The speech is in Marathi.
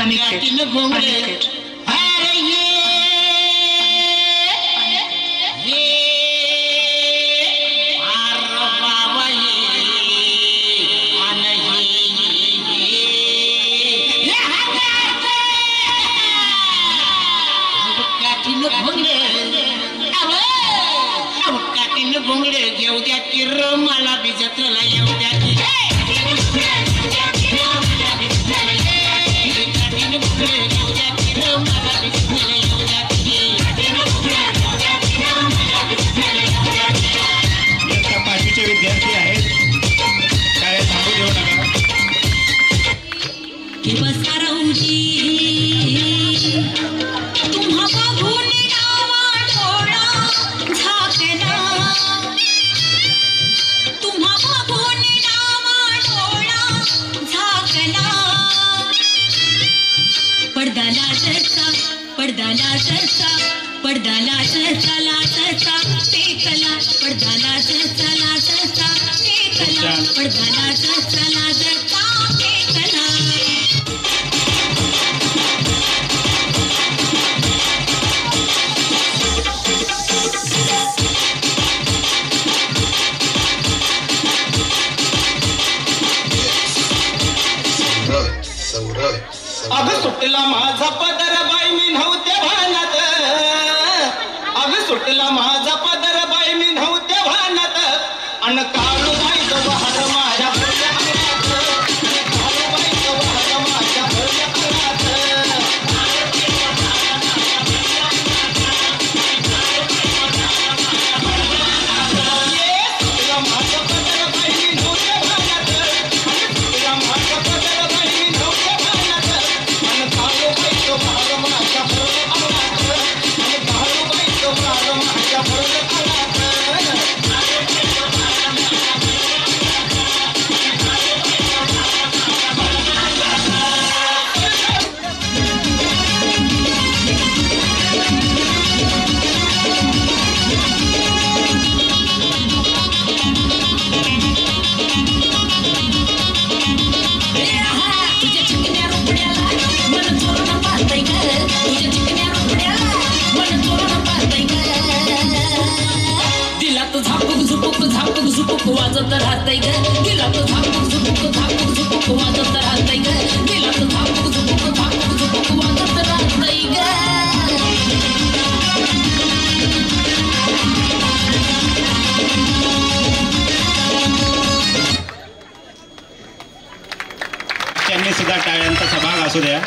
घेवद्यातील घोंगडे घोंगडे घेऊ द्या की र मला बी जत्रेला येऊ द्या की पाचवीचे विद्यार्थी आहेत शाळेत थांबू देऊ नका पडदा लाटचा लाटचा टेकला पडदा लाटचा लाटचा टेकला पडदा लाटचा लाटचा टेकला अगं सुटला माझा पदर बाई मी नव्हते भानात अगं सुटला माझा पदर बाई मी नव्हते भानात अन काळू बाई वहर माझ्या वाजत राहतय ग गेला तो झापूक झुपूक वाजत राहतय ग गेला तो झापूक झुपूक वाजत राहतय ग त्यांनी सुद्धा टाळ्यांचा सहभाग असू द्या.